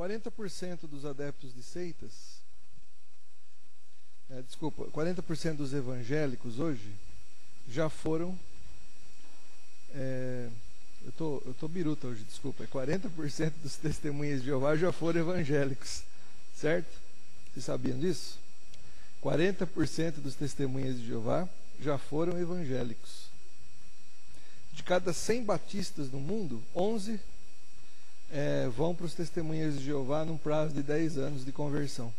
40% dos adeptos de seitas, 40% dos evangélicos hoje já foram, eu tô biruta hoje, desculpa, 40% dos testemunhas de Jeová já foram evangélicos, certo? Vocês sabiam disso? 40% dos testemunhas de Jeová já foram evangélicos. De cada 100 batistas no mundo, 11 vão para os testemunhas de Jeová num prazo de 10 anos de conversão.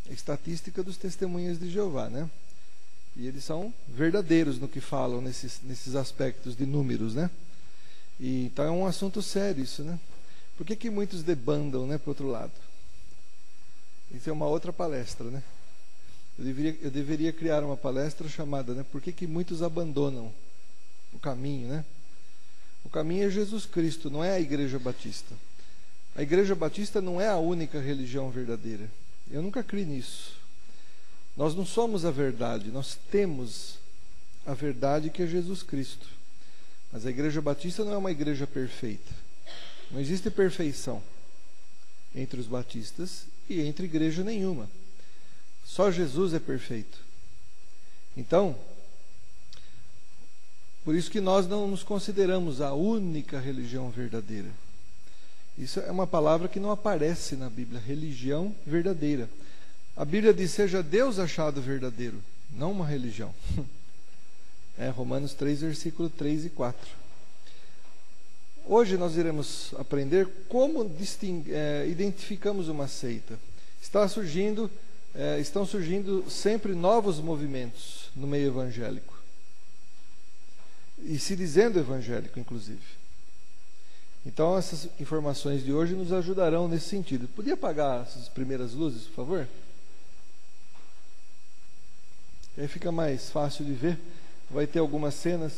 É estatística dos testemunhas de Jeová, né? E eles são verdadeiros no que falam nesses aspectos de números, né? E, então é um assunto sério isso, né? Por que muitos debandam, né, para o outro lado? Isso é uma outra palestra, né? Eu deveria criar uma palestra chamada, né, Por que muitos abandonam o caminho, né? O caminho é Jesus Cristo, não é a Igreja Batista. A Igreja Batista não é a única religião verdadeira. Eu nunca criei nisso. Nós não somos a verdade, nós temos a verdade que é Jesus Cristo. Mas a Igreja Batista não é uma igreja perfeita. Não existe perfeição entre os batistas e entre igreja nenhuma. Só Jesus é perfeito. Então, por isso que nós não nos consideramos a única religião verdadeira. Isso é uma palavra que não aparece na Bíblia, religião verdadeira. A Bíblia diz, seja Deus achado verdadeiro, não uma religião. Romanos 3, versículo 3 e 4. Hoje nós iremos aprender como identificamos uma seita. Estão surgindo sempre novos movimentos no meio evangélico. E se dizendo evangélico, inclusive. Então, essas informações de hoje nos ajudarão nesse sentido. Podia apagar essas primeiras luzes, por favor? Aí fica mais fácil de ver. Vai ter algumas cenas.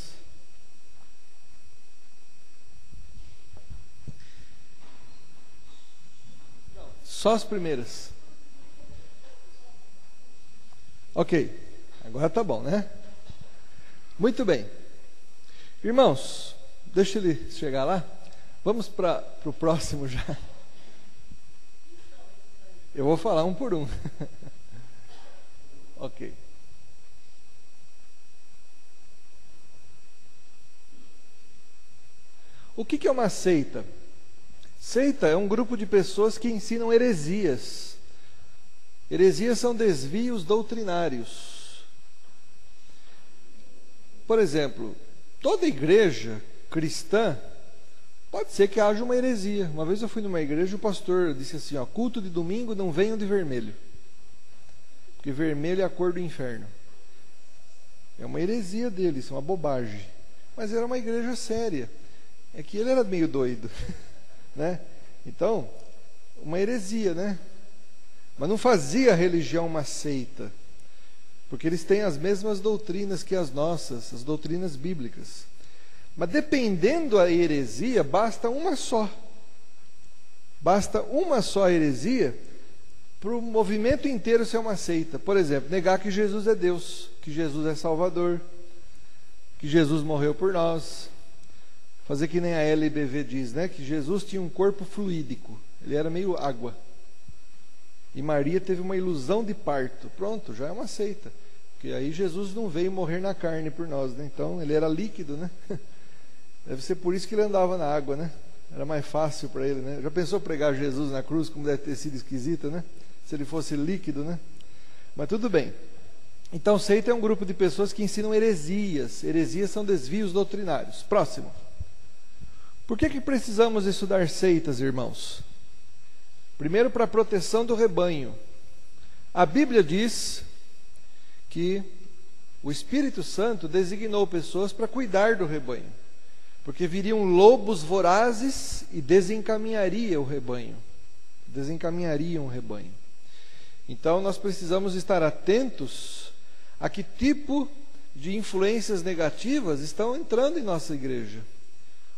Só as primeiras. Ok. Agora tá bom, né? Muito bem. Irmãos, deixa ele chegar lá. Vamos para o próximo já. Eu vou falar um por um. Ok. O que é uma seita? Seita é um grupo de pessoas que ensinam heresias. Heresias são desvios doutrinários. Por exemplo, toda igreja cristã pode ser que haja uma heresia. Uma vez eu fui numa igreja e o pastor disse assim, culto de domingo não venham de vermelho, porque vermelho é a cor do inferno. É uma heresia deles, uma bobagem. Mas era uma igreja séria. É que ele era meio doido, né? Então, uma heresia, né? Mas não fazia a religião uma seita, porque eles têm as mesmas doutrinas que as nossas, as doutrinas bíblicas. Mas dependendo da heresia, basta uma só. Basta uma só heresia para o movimento inteiro ser uma seita. Por exemplo, negar que Jesus é Deus, que Jesus é Salvador, que Jesus morreu por nós. Fazer que nem a LBV diz, né? Que Jesus tinha um corpo fluídico. Ele era meio água. E Maria teve uma ilusão de parto. Pronto, já é uma seita. Porque aí Jesus não veio morrer na carne por nós, né? Então ele era líquido, né? Deve ser por isso que ele andava na água, né? Era mais fácil para ele, né? Já pensou pregar Jesus na cruz, como deve ter sido esquisito, né? Se ele fosse líquido, né? Mas tudo bem. Então, seita é um grupo de pessoas que ensinam heresias. Heresias são desvios doutrinários. Próximo. Por que precisamos estudar seitas, irmãos? Primeiro, para a proteção do rebanho. A Bíblia diz que o Espírito Santo designou pessoas para cuidar do rebanho, porque viriam lobos vorazes e desencaminhariam o rebanho. Então, nós precisamos estar atentos a que tipo de influências negativas estão entrando em nossa igreja.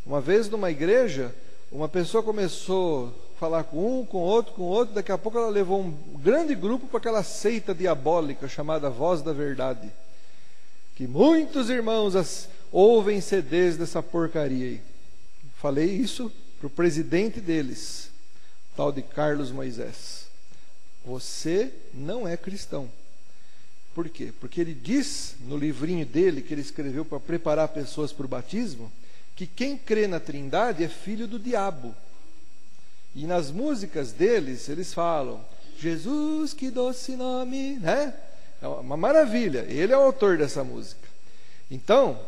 Uma vez numa igreja, uma pessoa começou a falar com outro, daqui a pouco ela levou um grande grupo para aquela seita diabólica chamada Voz da Verdade, que muitos irmãos ouvem CDs dessa porcaria aí. Falei isso para o presidente deles. tal de Carlos Moisés. Você não é cristão. Por quê? Porque ele diz no livrinho dele, que ele escreveu para preparar pessoas para o batismo, que quem crê na Trindade é filho do diabo. E nas músicas deles, eles falam, Jesus, que doce nome, né? É uma maravilha. Ele é o autor dessa música. Então,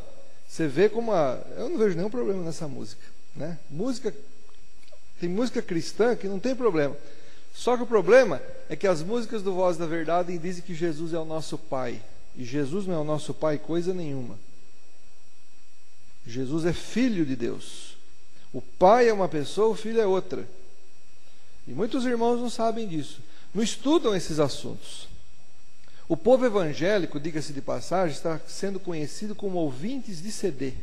você vê como eu não vejo nenhum problema nessa música, né? Tem música cristã que não tem problema. Só que o problema é que as músicas do Voz da Verdade dizem que Jesus é o nosso Pai. E Jesus não é o nosso Pai coisa nenhuma. Jesus é Filho de Deus. O Pai é uma pessoa, o Filho é outra. E muitos irmãos não sabem disso. Não estudam esses assuntos. O povo evangélico, diga-se de passagem, está sendo conhecido como ouvintes de CD.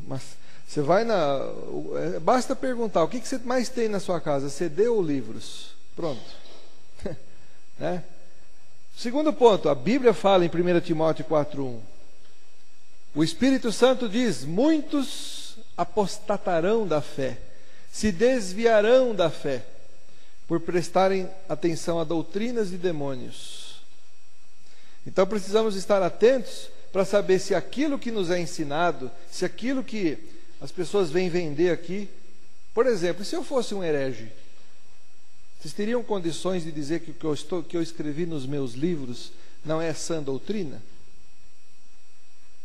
Mas você vai basta perguntar, o que você mais tem na sua casa, CD ou livros? Pronto. Né? Segundo ponto, a Bíblia fala em 1 Timóteo 4:1. O Espírito Santo diz, muitos apostatarão da fé, se desviarão da fé, por prestarem atenção a doutrinas de demônios. Então precisamos estar atentos para saber se aquilo que nos é ensinado, se aquilo que as pessoas vêm vender aqui, por exemplo, se eu fosse um herege, vocês teriam condições de dizer que o que eu escrevi nos meus livros não é sã doutrina?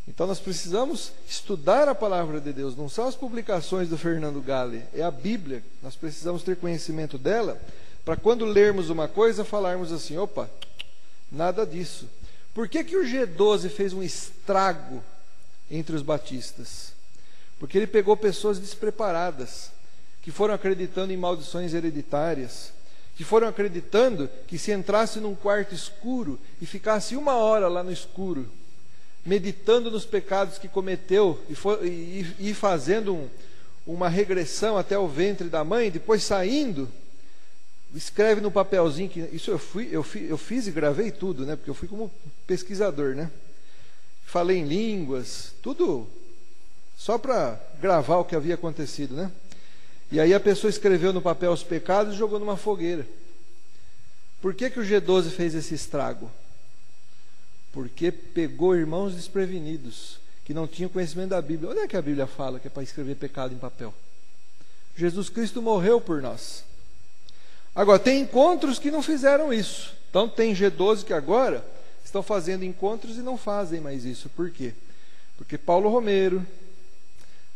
Então nós precisamos estudar a palavra de Deus, não são as publicações do Fernando Gale, é a Bíblia. Nós precisamos ter conhecimento dela, para quando lermos uma coisa, falarmos assim, opa, nada disso. Por que o G12 fez um estrago entre os batistas? Porque ele pegou pessoas despreparadas, que foram acreditando em maldições hereditárias, que foram acreditando que se entrasse num quarto escuro e ficasse 1 hora lá no escuro, meditando nos pecados que cometeu e fazendo uma regressão até o ventre da mãe, depois saindo, escreve no papelzinho, que isso eu fiz e gravei tudo, né? Porque eu fui como pesquisador, né? Falei em línguas, tudo só para gravar o que havia acontecido, né? E aí a pessoa escreveu no papel os pecados e jogou numa fogueira. Por que o G12 fez esse estrago? Porque pegou irmãos desprevenidos, que não tinham conhecimento da Bíblia. Onde é que a Bíblia fala que é para escrever pecado em papel? Jesus Cristo morreu por nós. Agora, tem encontros que não fizeram isso. Então tem G12 que agora estão fazendo encontros e não fazem mais isso. Por quê? Porque Paulo Romero,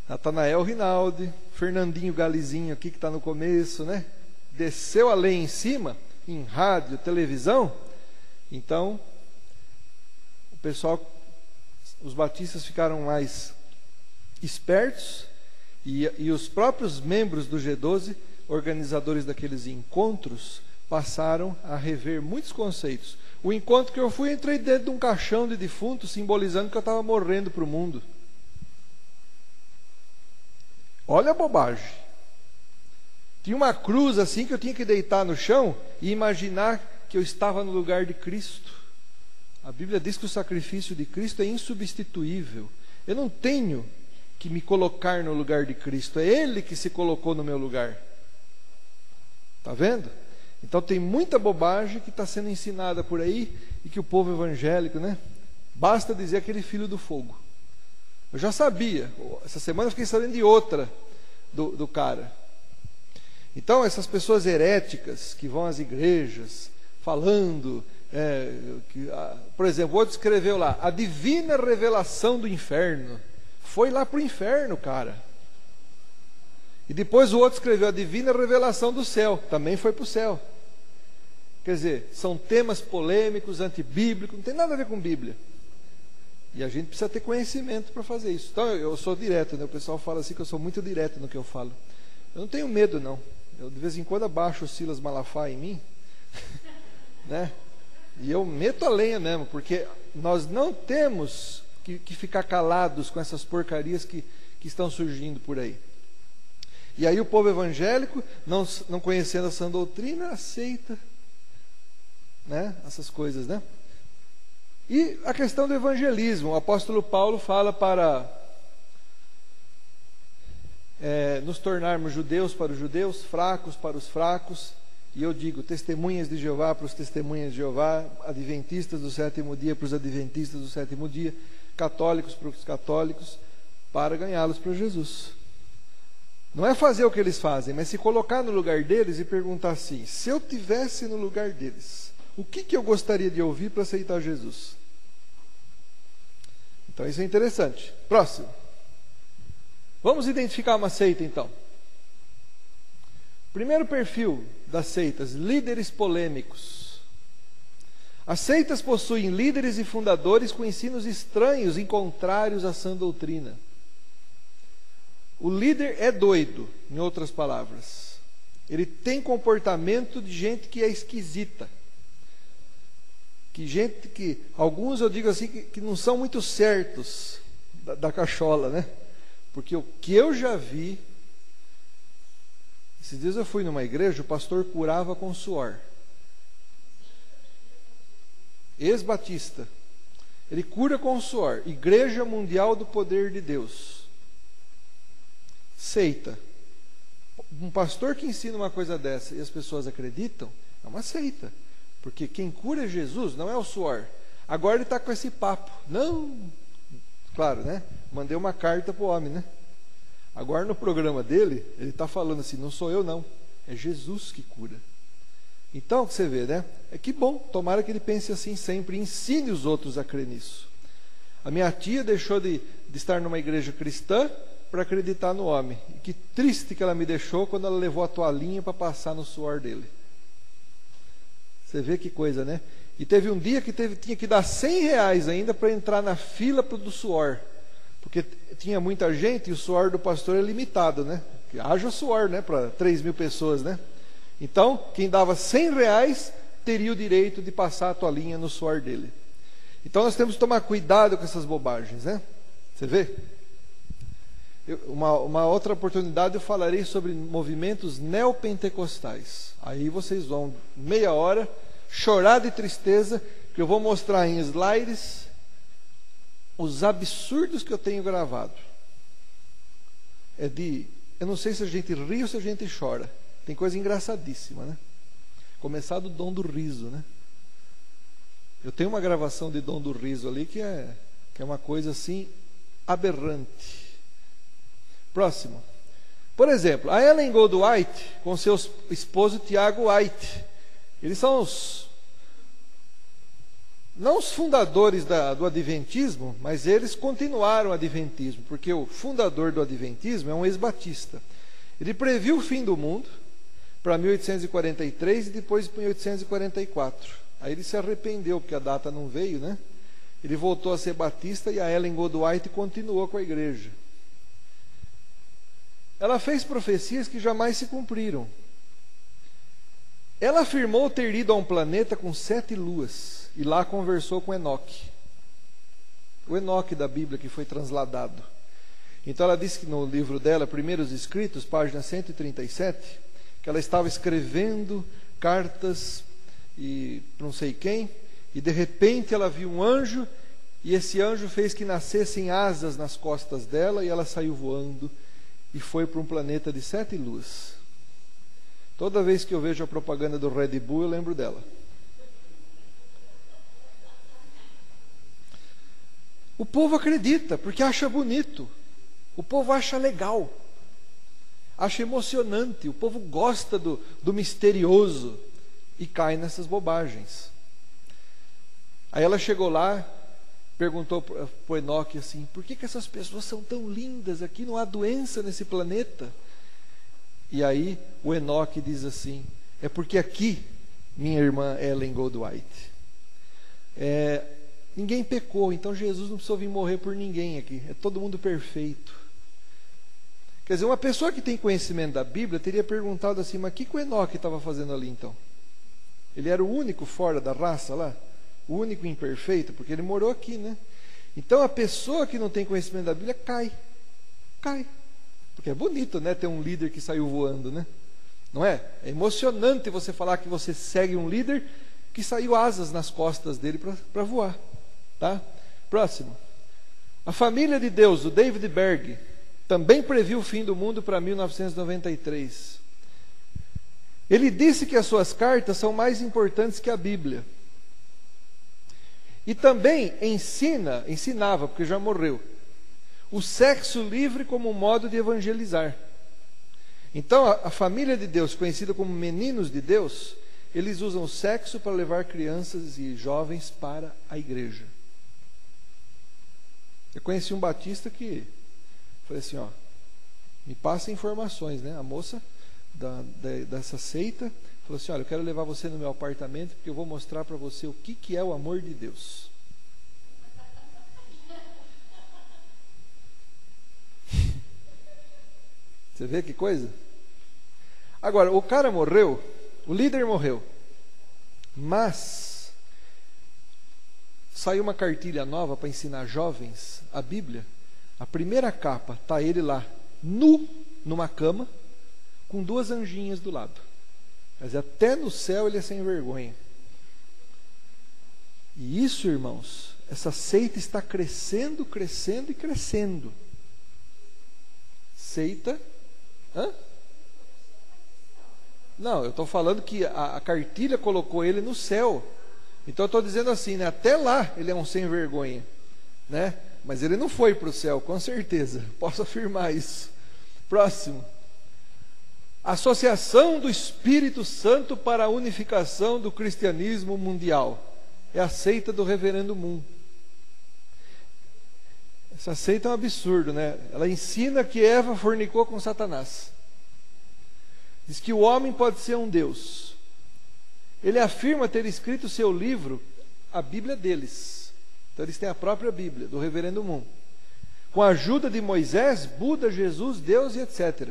Natanael Rinaldi, Fernandinho Galizinho aqui que está no começo, né? Desceu a lei em cima, em rádio, televisão. Então, o pessoal, os batistas ficaram mais espertos e os próprios membros do G12, organizadores daqueles encontros, passaram a rever muitos conceitos. O encontro que eu fui, entrei dentro de um caixão de defunto, simbolizando que eu estava morrendo para o mundo. Olha a bobagem. Tinha uma cruz assim que eu tinha que deitar no chão e imaginar que eu estava no lugar de Cristo. A Bíblia diz que o sacrifício de Cristo é insubstituível. Eu não tenho que me colocar no lugar de Cristo. É Ele que se colocou no meu lugar. Está vendo? Então tem muita bobagem que está sendo ensinada por aí e que o povo evangélico, né? Basta dizer aquele filho do fogo. Eu já sabia. Essa semana eu fiquei sabendo de outra do cara. Então essas pessoas heréticas que vão às igrejas falando, por exemplo, o outro escreveu lá, a divina revelação do inferno. Foi lá para o inferno, cara. E depois o outro escreveu a divina revelação do céu. Também foi para o céu. Quer dizer, são temas polêmicos, antibíblicos, não tem nada a ver com Bíblia. E a gente precisa ter conhecimento para fazer isso. Então eu sou direto, né? O pessoal fala assim que eu sou muito direto no que eu falo. Eu não tenho medo, não. Eu de vez em quando abaixo o Silas Malafaia em mim, né? E eu meto a lenha mesmo, porque nós não temos que ficar calados com essas porcarias que estão surgindo por aí. E aí o povo evangélico, não conhecendo a sã doutrina, aceita, né, essas coisas, né? E a questão do evangelismo, o apóstolo Paulo fala para nos tornarmos judeus para os judeus, fracos para os fracos, e eu digo, testemunhas de Jeová para os testemunhas de Jeová, adventistas do sétimo dia para os adventistas do sétimo dia, católicos para os católicos, para ganhá-los para Jesus. Não é fazer o que eles fazem, mas se colocar no lugar deles e perguntar assim: se eu tivesse no lugar deles, o que eu gostaria de ouvir para aceitar Jesus? Então isso é interessante. Próximo. Vamos identificar uma seita então. Primeiro perfil das seitas: líderes polêmicos. As seitas possuem líderes e fundadores com ensinos estranhos e contrários à sã doutrina. O líder é doido, em outras palavras. Ele tem comportamento de gente que é esquisita. Alguns eu digo assim, que não são muito certos da cachola, né? Porque o que eu já vi, esses dias eu fui numa igreja, o pastor curava com suor. Ex-batista. Ele cura com suor. Igreja Mundial do Poder de Deus. Seita. Um pastor que ensina uma coisa dessa e as pessoas acreditam, é uma seita. Porque quem cura é Jesus, não é o suor. Agora ele está com esse papo. Não, claro, né? Mandei uma carta para o homem, né? Agora no programa dele, ele está falando assim: não sou eu não, é Jesus que cura. Então, você vê, né? É que bom, tomara que ele pense assim sempre, ensine os outros a crer nisso. A minha tia deixou de estar numa igreja cristã para acreditar no homem. E que triste que ela me deixou quando ela levou a toalhinha para passar no suor dele. Você vê que coisa, né? E teve um dia que tinha que dar R$100 ainda para entrar na fila do suor. Porque tinha muita gente e o suor do pastor é limitado, né? Haja suor, né? Para 3.000 pessoas, né? Então, quem dava R$100 teria o direito de passar a toalhinha no suor dele. Então, nós temos que tomar cuidado com essas bobagens, né? Você vê? Uma outra oportunidade eu falarei sobre movimentos neopentecostais. Aí vocês vão, meia hora, chorar de tristeza, que eu vou mostrar em slides os absurdos que eu tenho gravado. Eu não sei se a gente ri ou se a gente chora. Tem coisa engraçadíssima, né? Começar do Dom do Riso, né? Eu tenho uma gravação de Dom do Riso ali que é uma coisa assim aberrante. Próximo. Por exemplo, a Ellen Goldwhite com seu esposo Tiago White. Eles são não os fundadores do Adventismo, mas eles continuaram o Adventismo, porque o fundador do Adventismo é um ex-batista. Ele previu o fim do mundo para 1843 e depois para 1844. Aí ele se arrependeu porque a data não veio, né? Ele voltou a ser batista e a Ellen Goldwhite continuou com a igreja. Ela fez profecias que jamais se cumpriram. Ela afirmou ter ido a um planeta com 7 luas e lá conversou com Enoque. O Enoque da Bíblia que foi transladado. Então ela disse que no livro dela, Primeiros Escritos, página 137, que ela estava escrevendo cartas para não sei quem, e de repente ela viu um anjo, e esse anjo fez que nascessem asas nas costas dela, e ela saiu voando e foi para um planeta de 7 luas. Toda vez que eu vejo a propaganda do Red Bull, eu lembro dela. O povo acredita, porque acha bonito. O povo acha legal. Acha emocionante. O povo gosta do misterioso. E cai nessas bobagens. Aí ela chegou lá, perguntou para o Enoque assim: por que essas pessoas são tão lindas aqui? Não há doença nesse planeta? E aí o Enoque diz assim: é porque aqui, minha irmã Ellen Goldwhite, ninguém pecou, então Jesus não precisou vir morrer por ninguém aqui. É todo mundo perfeito. Quer dizer, uma pessoa que tem conhecimento da Bíblia teria perguntado assim: mas o que o Enoque estava fazendo ali então? Ele era o único fora da raça lá? O único imperfeito? Porque ele morou aqui, né? Então a pessoa que não tem conhecimento da Bíblia cai. Porque é bonito, né? Ter um líder que saiu voando, né? Não é? É emocionante você falar que você segue um líder que saiu asas nas costas dele para voar. Tá? Próximo. A família de Deus, o David Berg. também previu o fim do mundo para 1993. Ele disse que as suas cartas são mais importantes que a Bíblia. E também ensinava, porque já morreu, o sexo livre como um modo de evangelizar. Então, a família de Deus, conhecida como meninos de Deus, eles usam o sexo para levar crianças e jovens para a igreja. Eu conheci um batista que falei assim, ó, me passa informações, né? A moça dessa seita falou assim, olha, eu quero levar você no meu apartamento porque eu vou mostrar para você o que é o amor de Deus. Você vê que coisa? Agora, o cara morreu, o líder morreu, mas saiu uma cartilha nova para ensinar jovens a Bíblia. A primeira capa está ele lá, nu, numa cama, com 2 anjinhas do lado. Mas até no céu ele é sem vergonha. E isso, irmãos, essa seita está crescendo, crescendo e crescendo. Seita? Hã? Não, eu estou falando que a cartilha colocou ele no céu. Então eu estou dizendo assim, né? Até lá ele é um sem vergonha, né? Mas ele não foi para o céu, com certeza. Posso afirmar isso. Próximo. Associação do Espírito Santo para a unificação do cristianismo mundial. É a seita do Reverendo Moon. Essa seita é um absurdo, né? Ela ensina que Eva fornicou com Satanás. Diz que o homem pode ser um Deus. Ele afirma ter escrito seu livro, a Bíblia deles. Então eles têm a própria Bíblia, do Reverendo Moon. Com a ajuda de Moisés, Buda, Jesus, Deus e etc.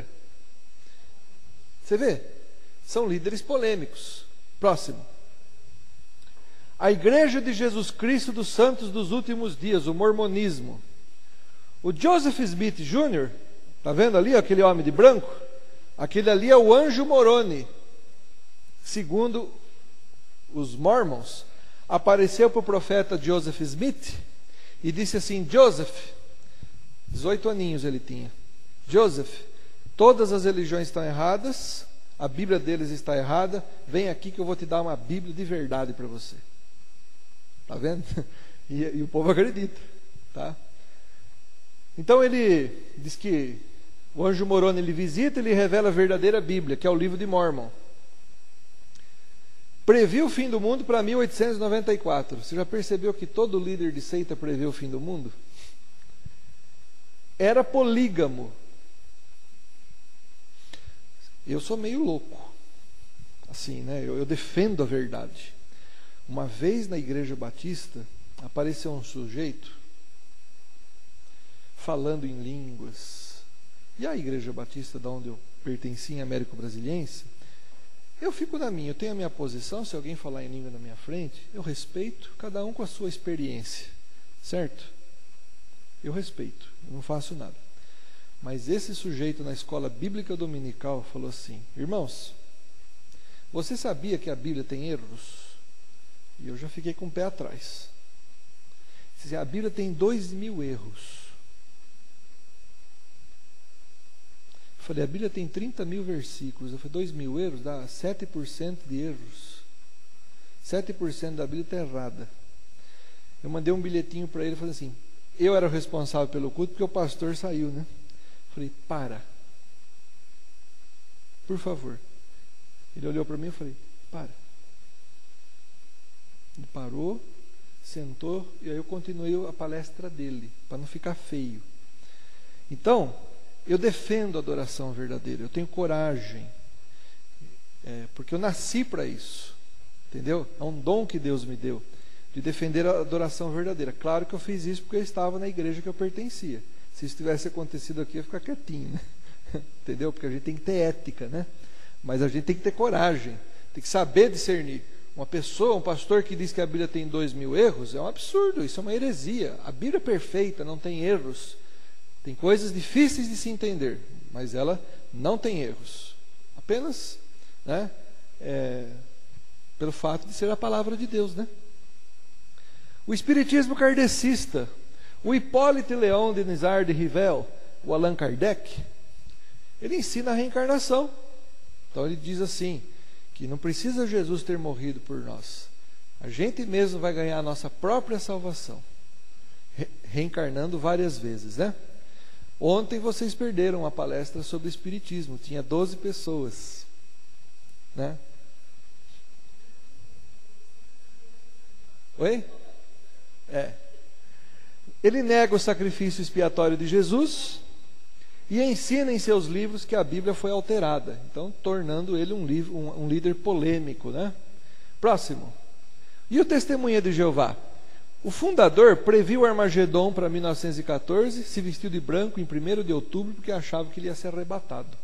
Você vê? São líderes polêmicos. Próximo. A Igreja de Jesus Cristo dos Santos dos Últimos Dias, o mormonismo. O Joseph Smith Jr., está vendo ali aquele homem de branco? Aquele ali é o anjo Moroni. Segundo os mormons, apareceu para o profeta Joseph Smith e disse assim, Joseph, 18 aninhos ele tinha, Joseph, todas as religiões estão erradas, a Bíblia deles está errada, vem aqui que eu vou te dar uma Bíblia de verdade para você. Está vendo? E o povo acredita. Tá? Então ele diz que o anjo Moroni ele visita e ele revela a verdadeira Bíblia, que é o livro de Mormon. Previu o fim do mundo para 1894. Você já percebeu que todo líder de seita previu o fim do mundo? Era polígamo. Eu sou meio louco. Assim, né? Eu defendo a verdade. Uma vez na igreja batista, apareceu um sujeito falando em línguas. E a igreja batista, da onde eu pertencia, em Américo Brasiliense, eu fico na minha, eu tenho a minha posição, se alguém falar em língua na minha frente, eu respeito, cada um com a sua experiência, certo? Eu respeito, eu não faço nada. Mas esse sujeito na escola bíblica dominical falou assim, irmãos, você sabia que a Bíblia tem erros? E eu já fiquei com o pé atrás. A Bíblia tem 2.000 erros. Eu falei, a Bíblia tem 30.000 versículos. Eu falei, 2.000 erros dá 7% de erros. 7% da Bíblia está errada. Eu mandei um bilhetinho para ele e falei assim, eu era o responsável pelo culto porque o pastor saiu, né? Eu falei, para. Por favor. Ele olhou para mim e falei, para. Ele parou, sentou e aí eu continuei a palestra dele, para não ficar feio. Então, eu defendo a adoração verdadeira, eu tenho coragem, porque eu nasci para isso, entendeu? É um dom que Deus me deu, de defender a adoração verdadeira. Claro que eu fiz isso porque eu estava na igreja que eu pertencia. Se isso tivesse acontecido aqui, eu ia ficar quietinho, né? Entendeu? Porque a gente tem que ter ética, né? Mas a gente tem que ter coragem, tem que saber discernir. Uma pessoa, um pastor que diz que a Bíblia tem 2.000 erros, é um absurdo, isso é uma heresia. A Bíblia é perfeita, não tem erros. Tem coisas difíceis de se entender, mas ela não tem erros. Apenas, né, pelo fato de ser a palavra de Deus, né? O espiritismo kardecista, o Hipólito Leão de Nizar de Rivel, o Allan Kardec, ele ensina a reencarnação. Então ele diz assim, que não precisa Jesus ter morrido por nós. A gente mesmo vai ganhar a nossa própria salvação, reencarnando várias vezes, né? Ontem vocês perderam uma palestra sobre Espiritismo, tinha 12 pessoas, né? Oi? Ele nega o sacrifício expiatório de Jesus e ensina em seus livros que a Bíblia foi alterada, então tornando ele um líder polêmico, né? Próximo. E o Testemunha de Jeová? O fundador previu o Armagedon para 1914, se vestiu de branco em 1º de outubro, porque achava que ele ia ser arrebatado.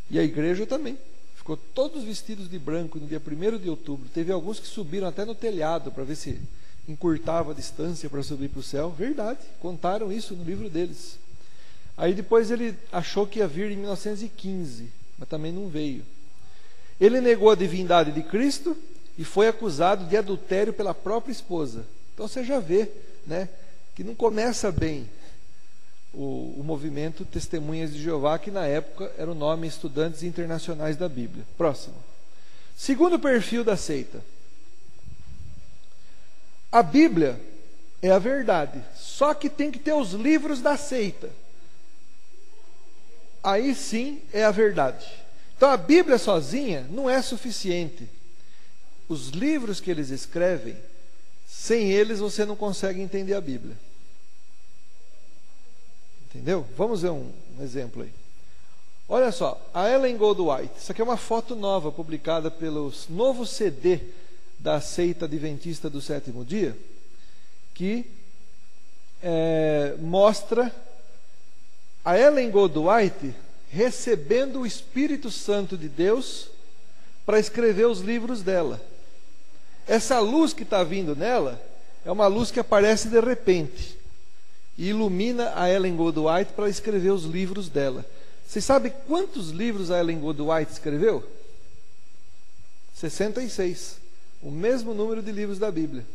E a igreja também. Ficou todos vestidos de branco no dia 1º de outubro. Teve alguns que subiram até no telhado para ver se encurtava a distância para subir para o céu. Verdade, contaram isso no livro deles. Aí depois ele achou que ia vir em 1915, mas também não veio. Ele negou a divindade de Cristo e foi acusado de adultério pela própria esposa. Então você já vê, né, que não começa bem o movimento Testemunhas de Jeová, que na época era o nome Estudantes Internacionais da Bíblia. Próximo. Segundo perfil da seita. A Bíblia é a verdade, só que tem que ter os livros da seita. Aí sim é a verdade. Então a Bíblia sozinha não é suficiente. Os livros que eles escrevem, sem eles você não consegue entender a Bíblia. Entendeu? Vamos ver um exemplo aí. Olha só, a Ellen Goldwhite. Isso aqui é uma foto nova, publicada pelo novo CD da seita adventista do sétimo dia, que mostra a Ellen Goldwhite recebendo o Espírito Santo de Deus para escrever os livros dela. Essa luz que está vindo nela é uma luz que aparece de repente e ilumina a Ellen Goldwhite para escrever os livros dela. Vocês sabem quantos livros a Ellen Goldwhite escreveu? 66. O mesmo número de livros da Bíblia.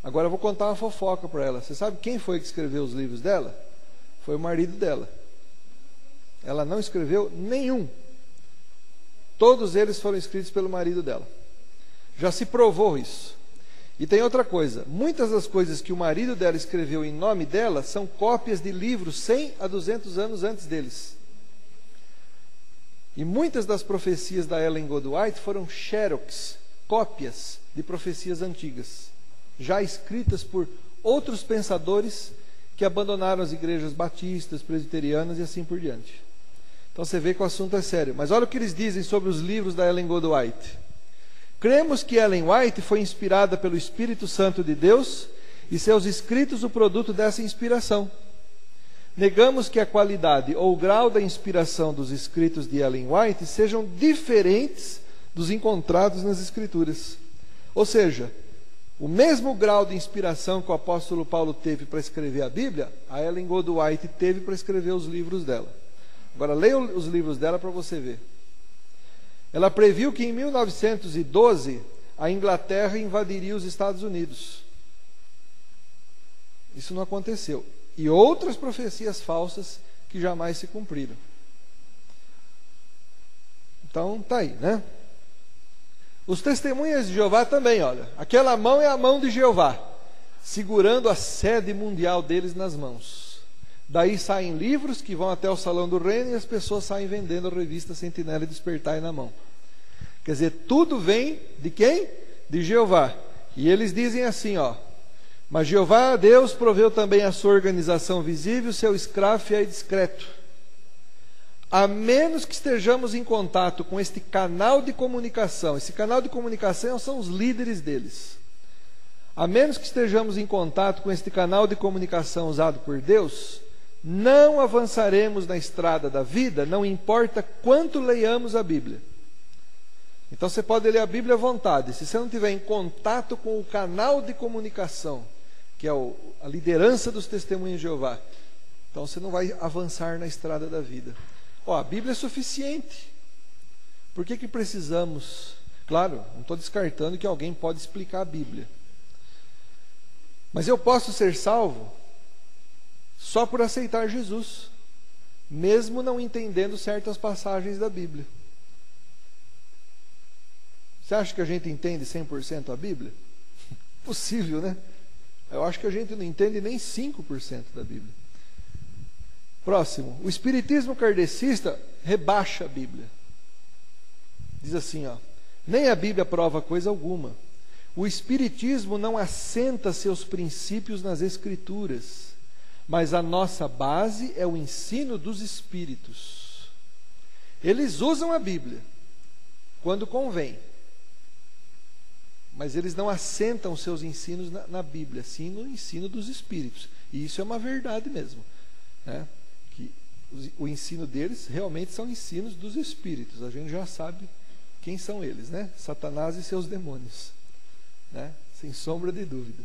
Agora eu vou contar uma fofoca para ela. Você sabe quem foi que escreveu os livros dela? Foi o marido dela. Ela não escreveu nenhum. Todos eles foram escritos pelo marido dela. Já se provou isso. E tem outra coisa. Muitas das coisas que o marido dela escreveu em nome dela são cópias de livros 100 a 200 anos antes deles. E muitas das profecias da Ellen Goldwhite foram xerox, cópias de profecias antigas, já escritas por outros pensadores que abandonaram as igrejas batistas, presbiterianas e assim por diante. Então você vê que o assunto é sério. Mas olha o que eles dizem sobre os livros da Ellen Goldwhite. Cremos que Ellen White foi inspirada pelo Espírito Santo de Deus e seus escritos o produto dessa inspiração. Negamos que a qualidade ou o grau da inspiração dos escritos de Ellen White sejam diferentes dos encontrados nas Escrituras. Ou seja, o mesmo grau de inspiração que o apóstolo Paulo teve para escrever a Bíblia, a Ellen Goldwhite teve para escrever os livros dela. Agora leia os livros dela para você ver. Ela previu que em 1912 a Inglaterra invadiria os Estados Unidos. Isso não aconteceu. E outras profecias falsas que jamais se cumpriram. Então, tá aí, né? Os testemunhas de Jeová também, olha. Aquela mão é a mão de Jeová, segurando a sede mundial deles nas mãos. Daí saem livros que vão até o Salão do Reino e as pessoas saem vendendo a revista Sentinela e Despertai na mão. Quer dizer, tudo vem de quem? De Jeová. E eles dizem assim, ó. Mas Jeová, Deus, proveu também a sua organização visível, seu escravo fiel e discreto. A menos que estejamos em contato com este canal de comunicação. Esse canal de comunicação são os líderes deles. A menos que estejamos em contato com este canal de comunicação usado por Deus, não avançaremos na estrada da vida, não importa quanto leiamos a Bíblia. Então você pode ler a Bíblia à vontade. Se você não estiver em contato com o canal de comunicação, que é a liderança dos testemunhos de Jeová, então você não vai avançar na estrada da vida. A Bíblia é suficiente. Por que precisamos? Claro, não estou descartando que alguém pode explicar a Bíblia. Mas eu posso ser salvo só por aceitar Jesus, mesmo não entendendo certas passagens da Bíblia. Você acha que a gente entende 100% a Bíblia? Possível, né? Eu acho que a gente não entende nem 5% da Bíblia. Próximo. O espiritismo kardecista rebaixa a Bíblia. Diz assim, ó: nem a Bíblia prova coisa alguma. O espiritismo não assenta seus princípios nas Escrituras, mas a nossa base é o ensino dos espíritos. Eles usam a Bíblia quando convém, mas eles não assentam seus ensinos na Bíblia, sim no ensino dos espíritos. E isso é uma verdade mesmo, né? Que o ensino deles realmente são ensinos dos espíritos. A gente já sabe quem são eles, né? Satanás e seus demônios, né? Sem sombra de dúvida.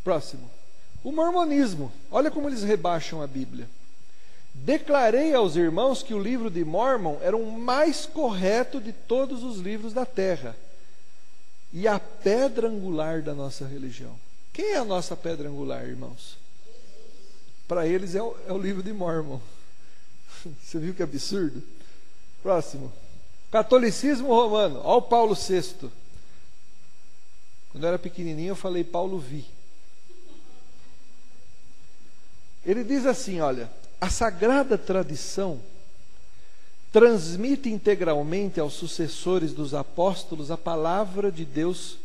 Próximo. O mormonismo. Olha como eles rebaixam a Bíblia. Declarei aos irmãos que o livro de Mórmon era o mais correto de todos os livros da terra e a pedra angular da nossa religião. Quem é a nossa pedra angular, irmãos? Para eles é o livro de Mórmon. Você viu que absurdo? Próximo. Catolicismo romano. Olha o Paulo VI. Quando eu era pequenininho eu falei Paulo Vi. Ele diz assim, olha: a sagrada tradição transmite integralmente aos sucessores dos apóstolos a palavra de Deus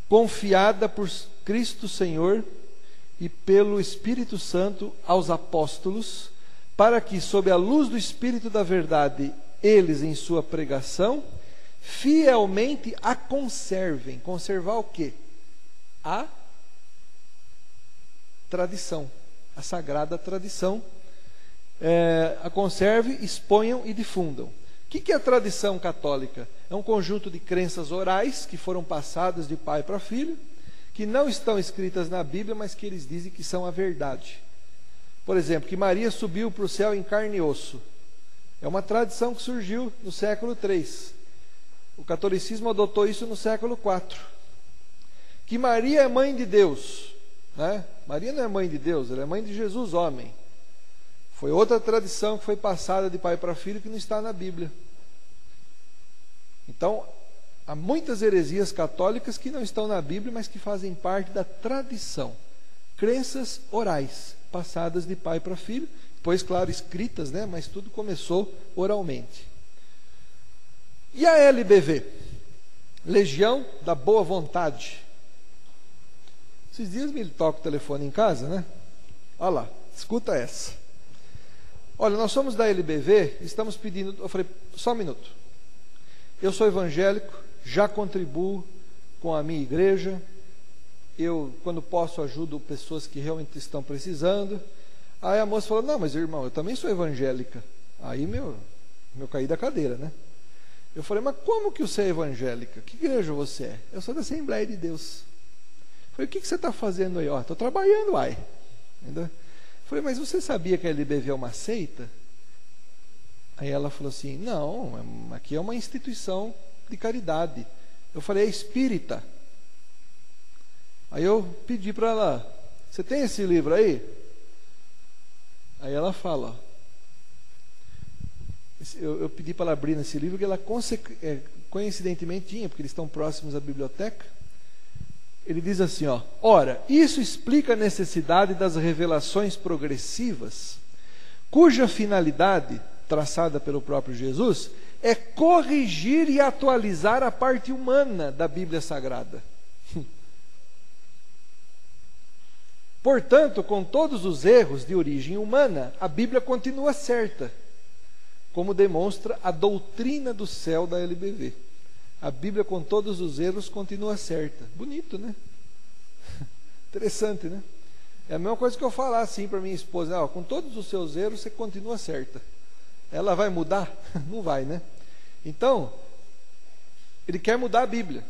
confiada por Cristo Senhor e pelo Espírito Santo aos apóstolos, para que, sob a luz do Espírito da verdade, eles, em sua pregação, fielmente a conservem. Conservar o quê? A tradição, a sagrada tradição. A conserve, exponham e difundam. O que é a tradição católica? É um conjunto de crenças orais que foram passadas de pai para filho, que não estão escritas na Bíblia, mas que eles dizem que são a verdade. Por exemplo, que Maria subiu para o céu em carne e osso. É uma tradição que surgiu no século III. O catolicismo adotou isso no século IV. Que Maria é mãe de Deus, né? Maria não é mãe de Deus, ela é mãe de Jesus, homem. Foi outra tradição que foi passada de pai para filho, que não está na Bíblia. Então, há muitas heresias católicas que não estão na Bíblia, mas que fazem parte da tradição. Crenças orais, passadas de pai para filho, depois, claro, escritas, né? Mas tudo começou oralmente. E a LBV? Legião da Boa Vontade. Esses dias me toca o telefone em casa, né? Olha lá, escuta essa. Olha, nós somos da LBV, estamos pedindo... Eu falei, só um minuto. Eu sou evangélico, já contribuo com a minha igreja. Eu, quando posso, ajudo pessoas que realmente estão precisando. Aí a moça falou, não, mas irmão, eu também sou evangélica. Aí meu caí da cadeira, né? Eu falei, mas como que você é evangélica? Que igreja você é? Eu sou da Assembleia de Deus. Eu falei, o que você está fazendo aí? Estou trabalhando, uai. Entendeu? Eu falei, mas você sabia que a LBV é uma seita? Aí ela falou assim, não, aqui é uma instituição de caridade. Eu falei, é espírita. Aí eu pedi para ela, você tem esse livro aí? Aí ela fala, eu pedi para ela abrir nesse livro, que ela coincidentemente tinha, porque eles estão próximos à biblioteca. Ele diz assim, ó: ora, isso explica a necessidade das revelações progressivas, cuja finalidade, traçada pelo próprio Jesus, é corrigir e atualizar a parte humana da Bíblia Sagrada. Portanto, com todos os erros de origem humana, a Bíblia continua certa, como demonstra a doutrina do céu da LBV. A Bíblia, com todos os erros, continua certa. Bonito, né? Interessante, né? É a mesma coisa que eu falar assim para minha esposa, ó, com todos os seus erros, você continua certa. Ela vai mudar? Não vai, né? Então, ele quer mudar a Bíblia.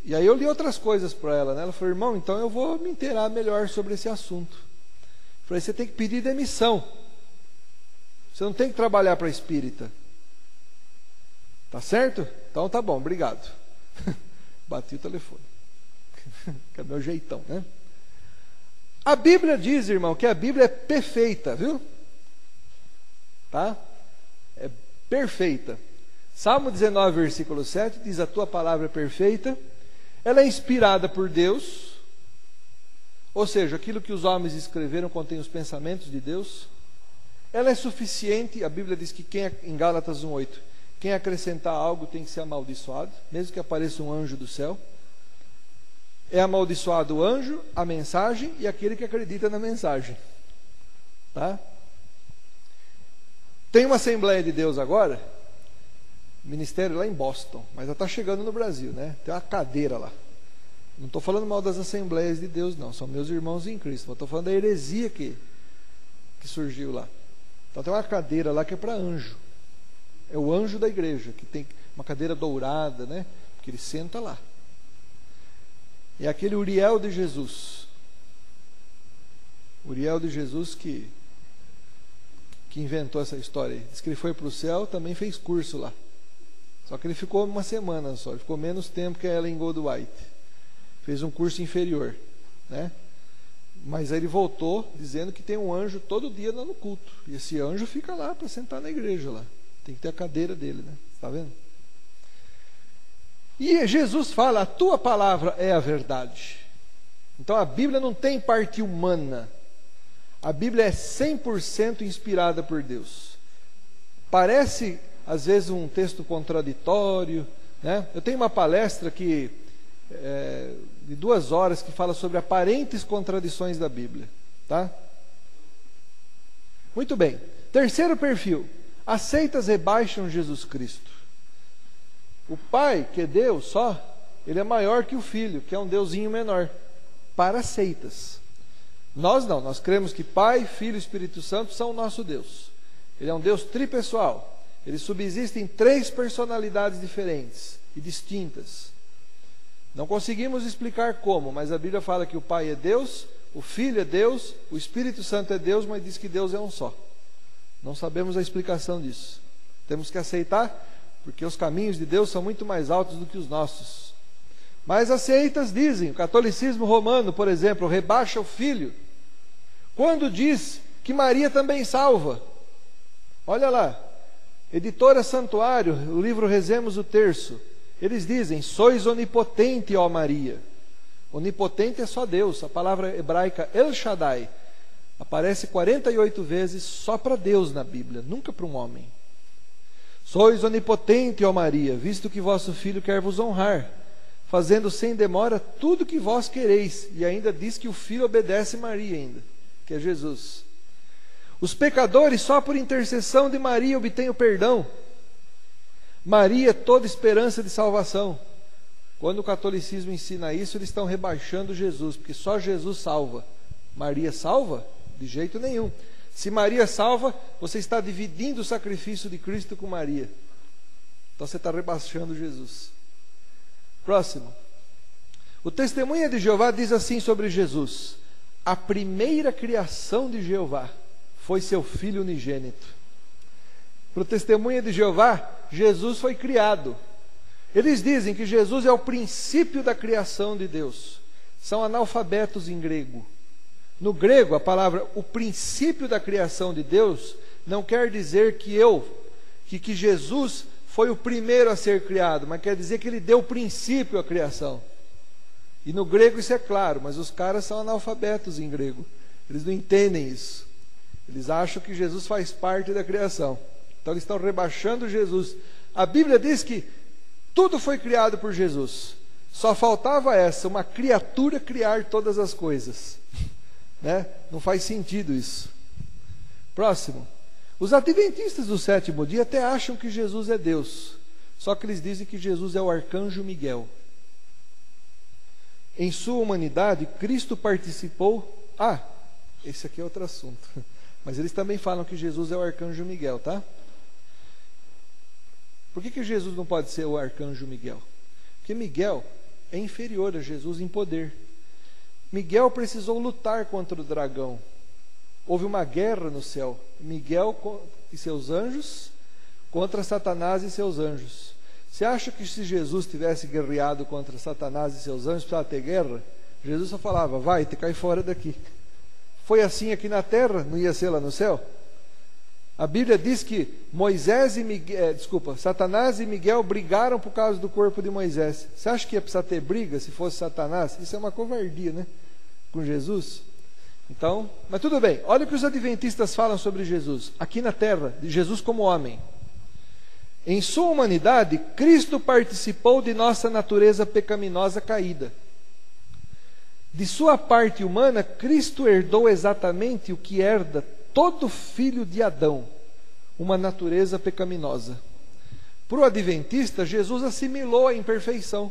E aí eu li outras coisas para ela, né? Ela falou, irmão, então eu vou me inteirar melhor sobre esse assunto. Eu falei, você tem que pedir demissão. Você não tem que trabalhar para espírita. Tá certo? Então tá bom, obrigado. Bati o telefone. Que é meu jeitão, né? A Bíblia diz, irmão, que a Bíblia é perfeita, viu? Tá? É perfeita. Salmo 19, versículo 7 diz: a tua palavra é perfeita, ela é inspirada por Deus, ou seja, aquilo que os homens escreveram contém os pensamentos de Deus. Ela é suficiente. A Bíblia diz que em Gálatas 1:8, quem acrescentar algo tem que ser amaldiçoado, mesmo que apareça um anjo do céu. É amaldiçoado o anjo, a mensagem e aquele que acredita na mensagem. Tá? Tem uma Assembleia de Deus agora, ministério lá em Boston, mas já está chegando no Brasil, né? Tem uma cadeira lá. Não estou falando mal das Assembleias de Deus, não. São meus irmãos em Cristo. Estou falando da heresia que surgiu lá. Então tem uma cadeira lá que é para anjo. É o anjo da igreja, que tem uma cadeira dourada, né? Que ele senta lá. É aquele Uriel de Jesus. Uriel de Jesus que inventou essa história aí. Diz que ele foi para o céu, também fez curso lá. Só que ele ficou uma semana só. Ele ficou menos tempo que a Ellen Goldwhite. Fez um curso inferior, né? Mas aí ele voltou dizendo que tem um anjo todo dia lá no culto. E esse anjo fica lá para sentar na igreja lá. Tem que ter a cadeira dele, né? Está vendo? E Jesus fala: a tua palavra é a verdade. Então a Bíblia não tem parte humana. A Bíblia é 100% inspirada por Deus. Parece às vezes um texto contraditório, né? Eu tenho uma palestra de 2 horas que fala sobre aparentes contradições da Bíblia, tá? Muito bem. Terceiro perfil: as seitas rebaixam Jesus Cristo. O Pai, que é Deus só, ele é maior que o Filho, que é um deusinho menor, para as seitas. Nós não, nós cremos que Pai, Filho e Espírito Santo são o nosso Deus. Ele é um Deus tripessoal. Ele subsiste em 3 personalidades diferentes e distintas. Não conseguimos explicar como, mas a Bíblia fala que o Pai é Deus, o Filho é Deus, o Espírito Santo é Deus, mas diz que Deus é um só. Não sabemos a explicação disso. Temos que aceitar, porque os caminhos de Deus são muito mais altos do que os nossos. Mas as seitas dizem, o catolicismo romano, por exemplo, rebaixa o Filho, quando diz que Maria também salva. Olha lá, Editora Santuário, o livro Rezemos o Terço. Eles dizem: sois onipotente, ó Maria. Onipotente é só Deus. A palavra hebraica El Shaddai aparece 48 vezes só para Deus na Bíblia, nunca para um homem. Sois onipotente, ó Maria, visto que vosso Filho quer vos honrar, fazendo sem demora tudo que vós quereis. E ainda diz que o Filho obedece Maria ainda, que é Jesus. Os pecadores só por intercessão de Maria obtêm o perdão. Maria é toda esperança de salvação. Quando o catolicismo ensina isso, eles estão rebaixando Jesus, porque só Jesus salva. Maria salva? De jeito nenhum. Se Maria salva, você está dividindo o sacrifício de Cristo com Maria. Então você está rebaixando Jesus. Próximo. O Testemunha de Jeová diz assim sobre Jesus: a primeira criação de Jeová foi seu Filho unigênito. Para o Testemunha de Jeová, Jesus foi criado. Eles dizem que Jesus é o princípio da criação de Deus. São analfabetos em grego. No grego, a palavra o princípio da criação de Deus não quer dizer que Jesus foi o primeiro a ser criado, mas quer dizer que ele deu princípio à criação. E no grego isso é claro, mas os caras são analfabetos em grego. Eles não entendem isso. Eles acham que Jesus faz parte da criação. Então eles estão rebaixando Jesus. A Bíblia diz que tudo foi criado por Jesus. Só faltava uma criatura criar todas as coisas. Né? Não faz sentido isso. Próximo. Os adventistas do 7º dia até acham que Jesus é Deus. Só que eles dizem que Jesus é o arcanjo Miguel. Em sua humanidade, Cristo participou... esse aqui é outro assunto. Mas eles também falam que Jesus é o arcanjo Miguel, tá? Por que Jesus não pode ser o arcanjo Miguel? Porque Miguel é inferior a Jesus em poder. Miguel precisou lutar contra o dragão. Houve uma guerra no céu. Miguel e seus anjos contra Satanás e seus anjos. Você acha que se Jesus tivesse guerreado contra Satanás e seus anjos, precisava ter guerra? Jesus só falava: vai, te cai fora daqui. foi assim aqui na terra, não ia ser lá no céu? A Bíblia diz que Satanás e Miguel brigaram por causa do corpo de Moisés. Você acha que ia precisar ter briga se fosse Satanás? Isso é uma covardia, né? Com Jesus. Então, mas tudo bem. Olha o que os adventistas falam sobre Jesus. Aqui na terra, de Jesus como homem. Em sua humanidade, Cristo participou de nossa natureza pecaminosa caída. De sua parte humana, Cristo herdou exatamente o que herda todo filho de Adão, uma natureza pecaminosa. Para o adventista, Jesus assimilou a imperfeição,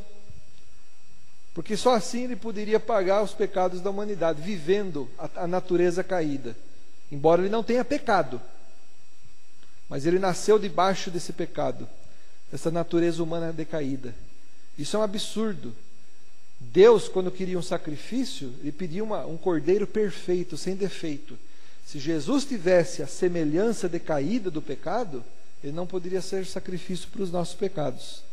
porque só assim ele poderia pagar os pecados da humanidade, vivendo a natureza caída. Embora ele não tenha pecado, mas ele nasceu debaixo desse pecado, dessa natureza humana decaída. Isso é um absurdo. Deus, quando queria um sacrifício, ele pedia um cordeiro perfeito, sem defeito. Se Jesus tivesse a semelhança decaída do pecado, ele não poderia ser sacrifício para os nossos pecados,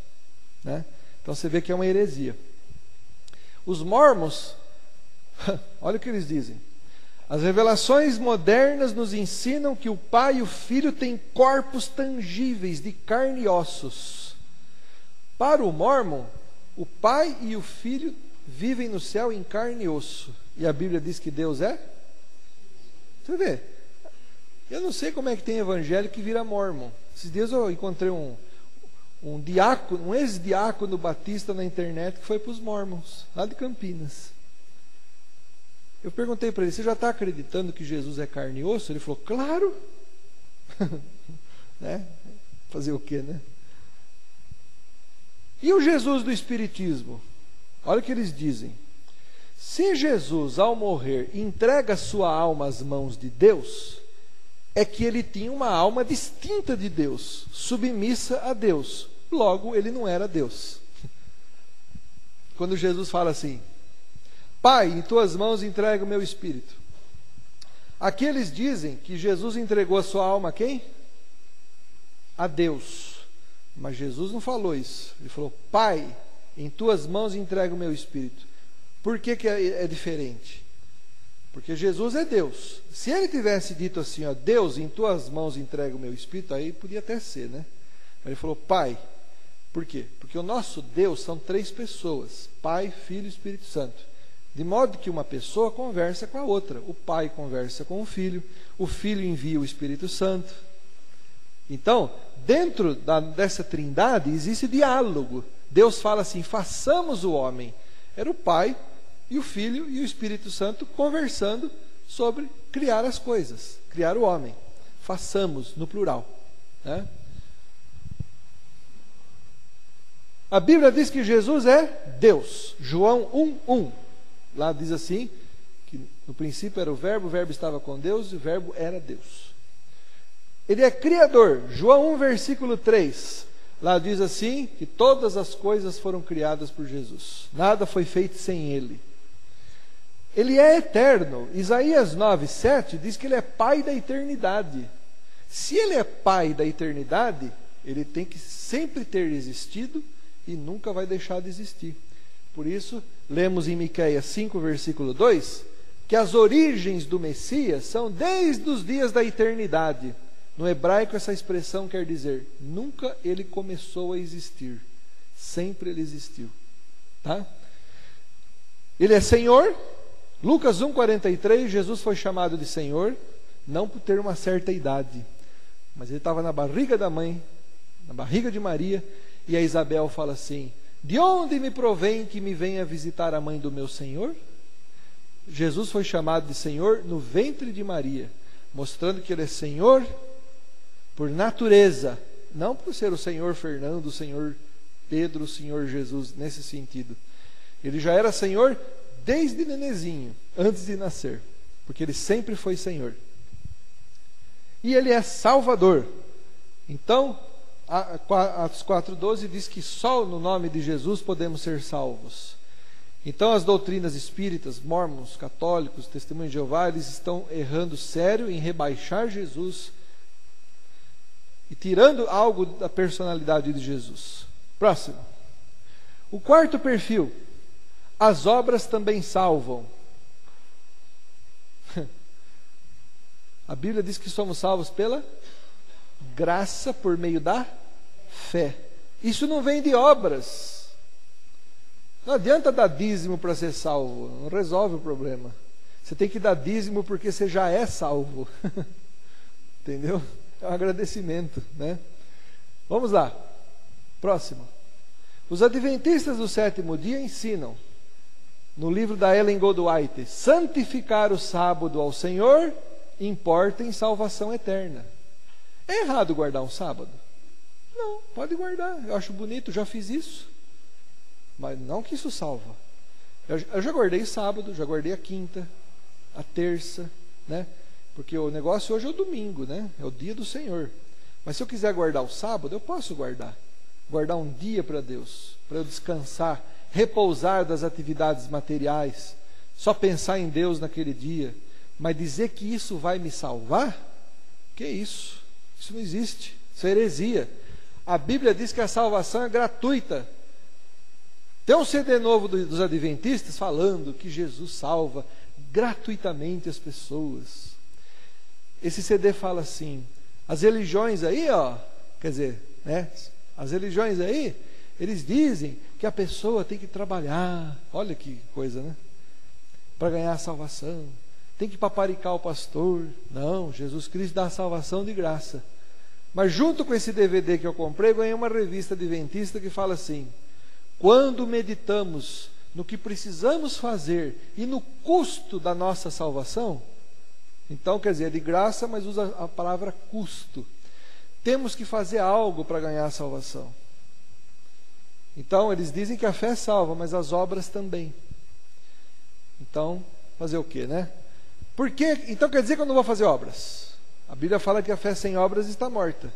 né? Então você vê que é uma heresia. Os mormons, olha o que eles dizem. As revelações modernas nos ensinam que o Pai e o Filho têm corpos tangíveis de carne e ossos. Para o mormon, o Pai e o Filho vivem no céu em carne e osso. E a Bíblia diz que Deus é? Você vê, eu não sei como é que tem evangelho que vira mormon. Esses dias eu encontrei um diácono, um ex-diácono batista na internet que foi para os mormons, lá de Campinas. Eu perguntei para ele, você já está acreditando que Jesus é carne e osso? Ele falou, claro. Né? Fazer o quê, né? E o Jesus do Espiritismo? Olha o que eles dizem. Se Jesus, ao morrer, entrega sua alma às mãos de Deus, é que ele tinha uma alma distinta de Deus, submissa a Deus. Logo, ele não era Deus. Quando Jesus fala assim, Pai, em tuas mãos entrego o meu espírito. Aqui eles dizem que Jesus entregou a sua alma a quem? A Deus. Mas Jesus não falou isso. Ele falou, Pai, em tuas mãos entrego o meu espírito. Por que é diferente? Porque Jesus é Deus. Se ele tivesse dito assim, ó, Deus, em tuas mãos entrego o meu espírito, aí podia até ser, né? Mas ele falou, Pai. Por quê? Porque o nosso Deus são 3 pessoas, Pai, Filho e Espírito Santo. De modo que uma pessoa conversa com a outra. O Pai conversa com o Filho envia o Espírito Santo. Então, dentro dessa trindade existe diálogo. Deus fala assim, façamos o homem. Era o Pai e o Filho e o Espírito Santo conversando sobre criar as coisas, criar o homem. Façamos, no plural, né? A Bíblia diz que Jesus é Deus. João 1:1. Lá diz assim, que no princípio era o verbo estava com Deus e o verbo era Deus. Ele é Criador. João 1, versículo 3. Lá diz assim, que todas as coisas foram criadas por Jesus. Nada foi feito sem Ele. Ele é eterno. Isaías 9:7 diz que Ele é Pai da eternidade. Se Ele é Pai da eternidade, Ele tem que sempre ter existido e nunca vai deixar de existir. Por isso, lemos em Miqueias 5, versículo 2, que as origens do Messias são desde os dias da eternidade. No hebraico, essa expressão quer dizer, nunca ele começou a existir, sempre ele existiu. Tá? Ele é Senhor. Lucas 1,43, Jesus foi chamado de Senhor, não por ter uma certa idade, mas ele estava na barriga da mãe, na barriga de Maria, e a Isabel fala assim, de onde me provém que me venha visitar a mãe do meu Senhor? Jesus foi chamado de Senhor no ventre de Maria, mostrando que ele é Senhor por natureza, não por ser o Senhor Fernando, o Senhor Pedro, o Senhor Jesus, nesse sentido. Ele já era Senhor desde nenezinho, antes de nascer, porque ele sempre foi Senhor. E ele é Salvador. Então, Atos 4,12 diz que só no nome de Jesus podemos ser salvos. Então as doutrinas espíritas, mormons, católicos, testemunhos de Jeová, eles estão errando sério em rebaixar Jesus e tirando algo da personalidade de Jesus. Próximo. O quarto perfil. As obras também salvam. A Bíblia diz que somos salvos pela graça por meio da fé. Isso não vem de obras. Não adianta dar dízimo para ser salvo, não resolve o problema. Você tem que dar dízimo porque você já é salvo. Entendeu? É um agradecimento, né? Vamos lá. Próximo. Os adventistas do sétimo dia ensinam, no livro da Ellen Goldwhite, santificar o sábado ao Senhor importa em salvação eterna. É errado guardar um sábado? Não, pode guardar. Eu acho bonito, já fiz isso. Mas não que isso salva. Eu já guardei sábado, já guardei a quinta, a terça, né? Porque o negócio hoje é o domingo, né? É o dia do Senhor. Mas se eu quiser guardar o sábado, eu posso guardar. Guardar um dia para Deus, para eu descansar, repousar das atividades materiais, só pensar em Deus naquele dia. Mas dizer que isso vai me salvar? Que isso? Isso não existe. Isso é heresia. A Bíblia diz que a salvação é gratuita. Tem um CD novo dos adventistas falando que Jesus salva gratuitamente as pessoas. Esse CD fala assim, as religiões aí, ó, quer dizer, né, as religiões aí, eles dizem que a pessoa tem que trabalhar, olha que coisa, né, para ganhar a salvação, tem que paparicar o pastor. Não, Jesus Cristo dá a salvação de graça. Mas junto com esse DVD que eu comprei, ganhei uma revista adventista que fala assim, quando meditamos no que precisamos fazer e no custo da nossa salvação, então quer dizer, é de graça, mas usa a palavra custo. Temos que fazer algo para ganhar a salvação. Então eles dizem que a fé salva, mas as obras também. Então, fazer o quê, né? Por quê? Então quer dizer que eu não vou fazer obras? A Bíblia fala que a fé sem obras está morta.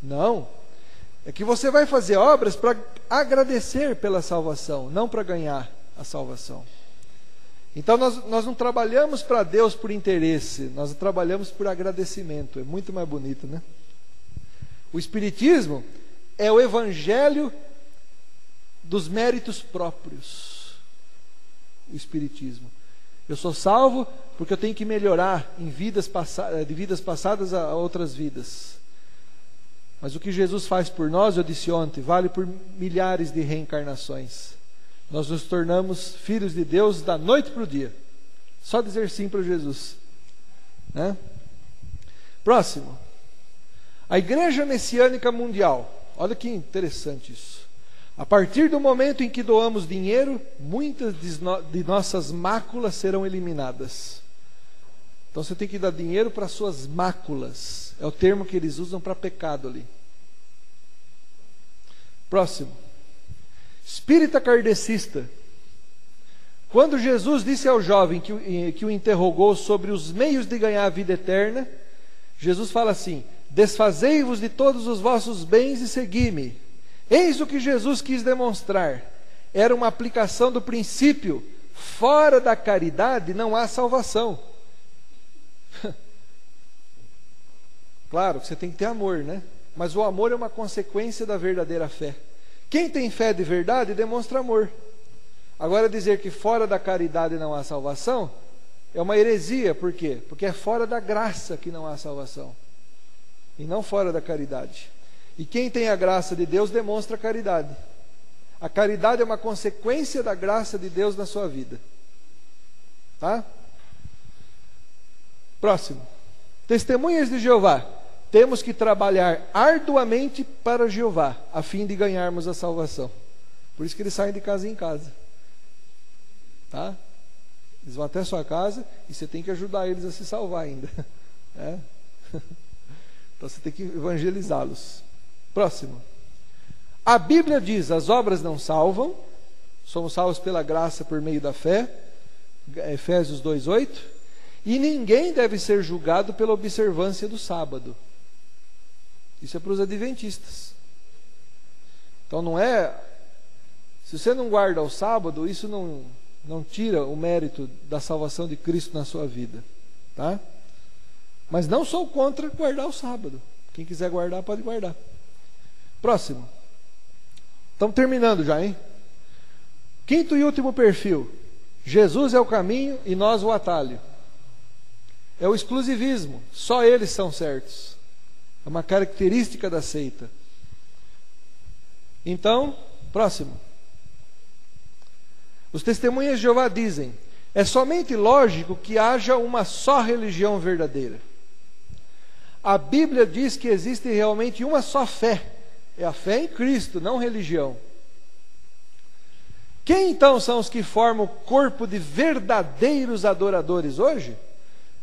Não. É que você vai fazer obras para agradecer pela salvação, não para ganhar a salvação. Então nós não trabalhamos para Deus por interesse, nós trabalhamos por agradecimento. É muito mais bonito, né? O Espiritismo é o evangelho dos méritos próprios. O Espiritismo. Eu sou salvo porque eu tenho que melhorar em de vidas passadas a outras vidas. Mas o que Jesus faz por nós, eu disse ontem, vale por milhares de reencarnações. Nós nos tornamos filhos de Deus da noite para o dia. Só dizer sim para Jesus, né? Próximo. A Igreja Messiânica Mundial. Olha que interessante isso. A partir do momento em que doamos dinheiro, muitas de nossas máculas serão eliminadas. Então você tem que dar dinheiro para suas máculas. É o termo que eles usam para pecado ali. Próximo. Espírita kardecista. Quando Jesus disse ao jovem que o interrogou sobre os meios de ganhar a vida eterna, Jesus fala assim, desfazei-vos de todos os vossos bens e segui-me. Eis o que Jesus quis demonstrar. Era uma aplicação do princípio, fora da caridade não há salvação. Claro, você tem que ter amor, né? Mas o amor é uma consequência da verdadeira fé. Quem tem fé de verdade demonstra amor. Agora dizer que fora da caridade não há salvação é uma heresia. Por quê? Porque é fora da graça que não há salvação e não fora da caridade. E quem tem a graça de Deus demonstra caridade. A caridade é uma consequência da graça de Deus na sua vida. Tá? Próximo. Testemunhas de Jeová. Temos que trabalhar arduamente para Jeová, a fim de ganharmos a salvação. Por isso que eles saem de casa em casa. Tá? Eles vão até a sua casa e você tem que ajudar eles a se salvar ainda. É? Então você tem que evangelizá-los. Próximo. A Bíblia diz, as obras não salvam, somos salvos pela graça por meio da fé, Efésios 2:8, e ninguém deve ser julgado pela observância do sábado. Isso é para os adventistas. Então não é, se você não guarda o sábado, isso não tira o mérito da salvação de Cristo na sua vida, tá? Mas não sou contra guardar o sábado. Quem quiser guardar, pode guardar. Próximo. Estamos terminando já, hein? Quinto e último perfil. Jesus é o caminho e nós o atalho. é o exclusivismo. Só eles são certos. É uma característica da seita. Então, próximo. Os testemunhas de Jeová dizem: é somente lógico que haja uma só religião verdadeira. A Bíblia diz que existe realmente uma só fé. É a fé em Cristo, não religião. Quem então são os que formam o corpo de verdadeiros adoradores hoje?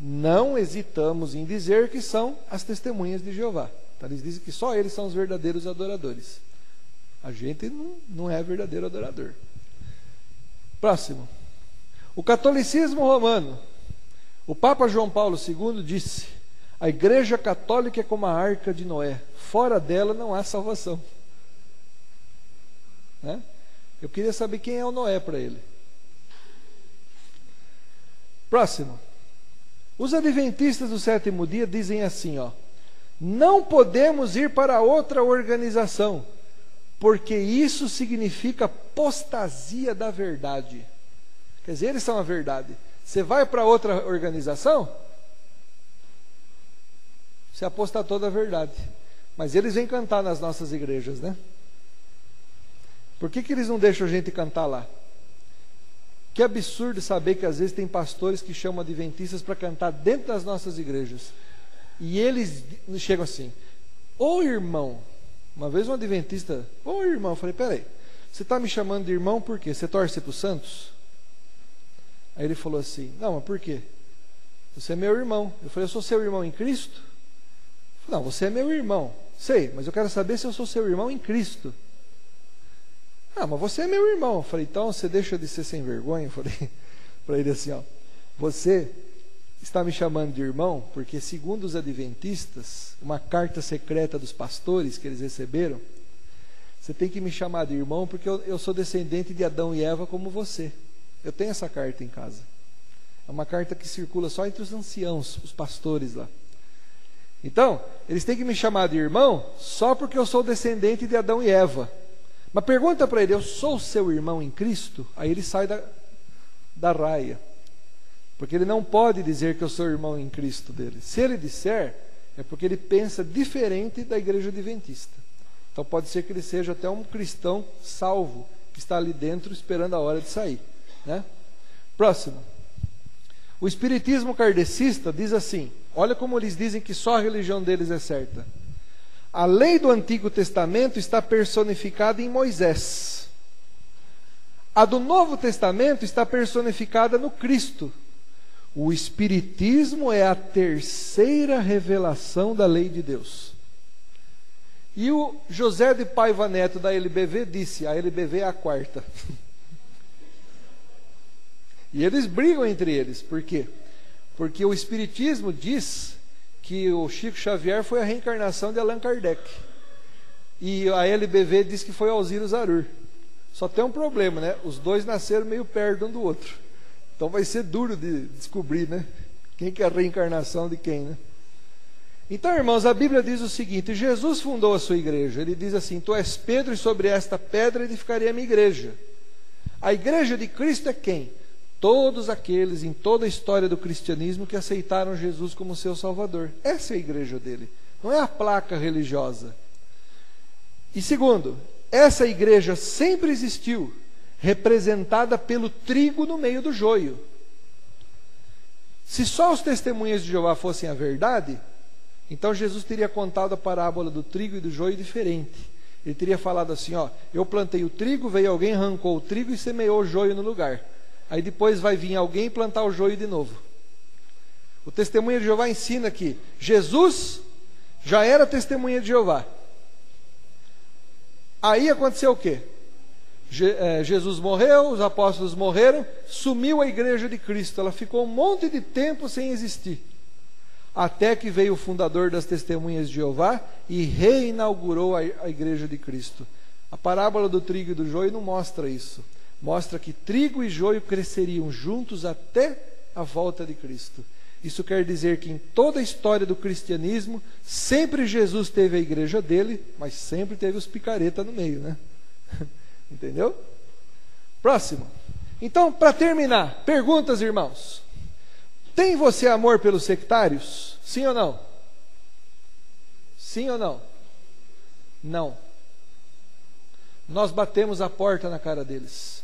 Não hesitamos em dizer que são as testemunhas de Jeová. Então, eles dizem que só eles são os verdadeiros adoradores. A gente não é verdadeiro adorador. Próximo. O catolicismo romano. O Papa João Paulo II disse: a Igreja Católica é como a arca de Noé. Fora dela não há salvação. Né? Eu queria saber quem é o Noé para ele. Próximo. Os adventistas do sétimo dia dizem assim, ó: não podemos ir para outra organização, porque isso significa apostasia da verdade. Quer dizer, eles são a verdade. Você vai para outra organização, você apostatou da verdade. Mas eles vêm cantar nas nossas igrejas, né? Por que eles não deixam a gente cantar lá? Que absurdo saber que às vezes tem pastores que chamam adventistas para cantar dentro das nossas igrejas. E eles chegam assim: ô irmão, uma vez um adventista, ô irmão, eu falei: peraí, você está me chamando de irmão por quê? Você torce para os santos? Aí ele falou assim: não, mas por quê? Você é meu irmão. Eu falei: eu sou seu irmão em Cristo? Não, você é meu irmão. Sei, mas eu quero saber se eu sou seu irmão em Cristo. Ah, mas você é meu irmão. Eu falei: então você deixa de ser sem vergonha? Eu falei para ele assim, ó: você está me chamando de irmão porque, segundo os adventistas, uma carta secreta dos pastores que eles receberam, você tem que me chamar de irmão porque eu sou descendente de Adão e Eva como você. Eu tenho essa carta em casa. É uma carta que circula só entre os anciãos, os pastores lá. Então, eles têm que me chamar de irmão só porque eu sou descendente de Adão e Eva. Mas pergunta para ele: eu sou seu irmão em Cristo? Aí ele sai da raia. Porque ele não pode dizer que eu sou irmão em Cristo dele. Se ele disser, é porque ele pensa diferente da igreja adventista. Então pode ser que ele seja até um cristão salvo, que está ali dentro esperando a hora de sair, né? Próximo. O espiritismo kardecista diz assim: olha como eles dizem que só a religião deles é certa. A lei do Antigo Testamento está personificada em Moisés. A do Novo Testamento está personificada no Cristo. O Espiritismo é a terceira revelação da lei de Deus. E o José de Paiva Neto, da LBV, disse: a LBV é a quarta. E eles brigam entre eles. Por quê? Porque o Espiritismo diz que o Chico Xavier foi a reencarnação de Allan Kardec. E a LBV diz que foi Alzira Zarur. Só tem um problema, né? Os dois nasceram meio perto um do outro. Então vai ser duro de descobrir, né? Quem que é a reencarnação de quem, né? Então, irmãos, a Bíblia diz o seguinte: Jesus fundou a sua igreja. Ele diz assim: tu és Pedro, e sobre esta pedra edificarei a minha igreja. A igreja de Cristo é quem? Todos aqueles em toda a história do cristianismo que aceitaram Jesus como seu Salvador. Essa é a igreja dele. Não é a placa religiosa. E segundo, essa igreja sempre existiu, representada pelo trigo no meio do joio. Se só os testemunhas de Jeová fossem a verdade, então Jesus teria contado a parábola do trigo e do joio diferente. Ele teria falado assim: ó, eu plantei o trigo, veio alguém, arrancou o trigo e semeou o joio no lugar. Aí depois vai vir alguém plantar o joio de novo. O testemunho de Jeová ensina que Jesus já era testemunha de Jeová. Aí aconteceu o quê? Jesus morreu, os apóstolos morreram, sumiu a igreja de Cristo. Ela ficou um monte de tempo sem existir. Até que veio o fundador das testemunhas de Jeová e reinaugurou a igreja de Cristo. A parábola do trigo e do joio não mostra isso. Mostra que trigo e joio cresceriam juntos até a volta de Cristo. Isso quer dizer que em toda a história do cristianismo, sempre Jesus teve a igreja dele, mas sempre teve os picareta no meio, né? Entendeu? Próximo. Então, para terminar, perguntas, irmãos. Tem você amor pelos sectários? Sim ou não? Sim ou não? Não. Nós batemos a porta na cara deles.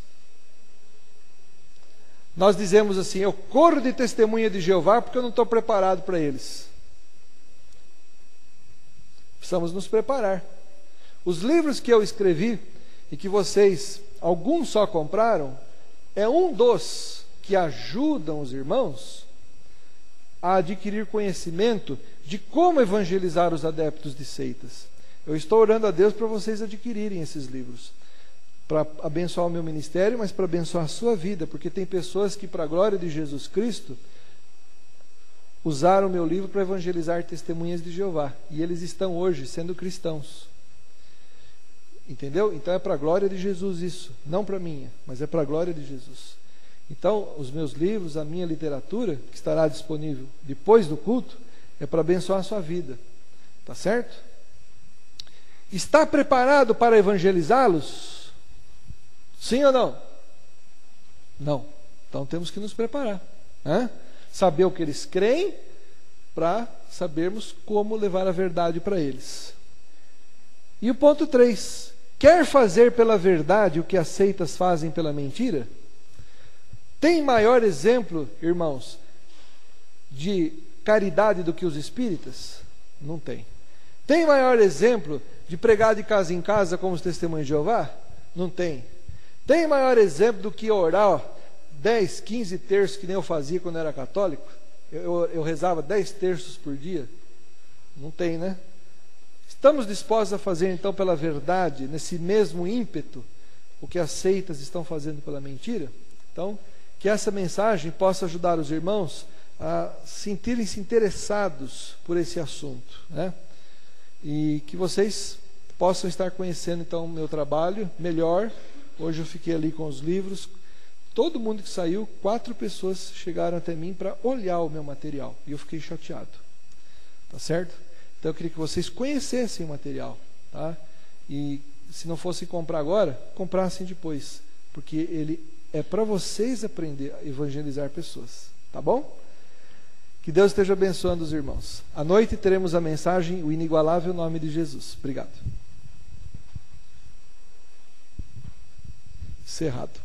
Nós dizemos assim: eu corro de testemunha de Jeová porque eu não estou preparado para eles. Precisamos nos preparar. Os livros que eu escrevi e que vocês, alguns só compraram, é um dos que ajudam os irmãos a adquirir conhecimento de como evangelizar os adeptos de seitas. Eu estou orando a Deus para vocês adquirirem esses livros, para abençoar o meu ministério, mas para abençoar a sua vida, porque tem pessoas que, para a glória de Jesus Cristo, usaram o meu livro para evangelizar testemunhas de Jeová, e eles estão hoje sendo cristãos. Entendeu? Então é para a glória de Jesus isso, não para a minha, mas é para a glória de Jesus. Então, os meus livros, a minha literatura, que estará disponível depois do culto, é para abençoar a sua vida. Tá certo? Está preparado para evangelizá-los? Sim ou não? Não. Então temos que nos preparar. Saber o que eles creem, para sabermos como levar a verdade para eles. E o ponto 3. Quer fazer pela verdade o que as seitas fazem pela mentira? Tem maior exemplo, irmãos, de caridade do que os espíritas? Não tem. Tem maior exemplo de pregar de casa em casa como os testemunhos de Jeová? Não tem. Tem maior exemplo do que orar 10, 15 terços, que nem eu fazia quando eu era católico? Eu rezava 10 terços por dia? Não tem, né? Estamos dispostos a fazer então pela verdade, nesse mesmo ímpeto, o que as seitas estão fazendo pela mentira? Então, que essa mensagem possa ajudar os irmãos a sentirem-se interessados por esse assunto, né? E que vocês possam estar conhecendo então o meu trabalho melhor. Hoje eu fiquei ali com os livros. Todo mundo que saiu, 4 pessoas chegaram até mim para olhar o meu material, e eu fiquei chateado. Tá certo? Então eu queria que vocês conhecessem o material, tá? E se não fossem comprar agora, comprassem depois, porque ele é para vocês aprender a evangelizar pessoas, tá bom? Que Deus esteja abençoando os irmãos. À noite teremos a mensagem, o inigualável nome de Jesus. Obrigado. Cerrado.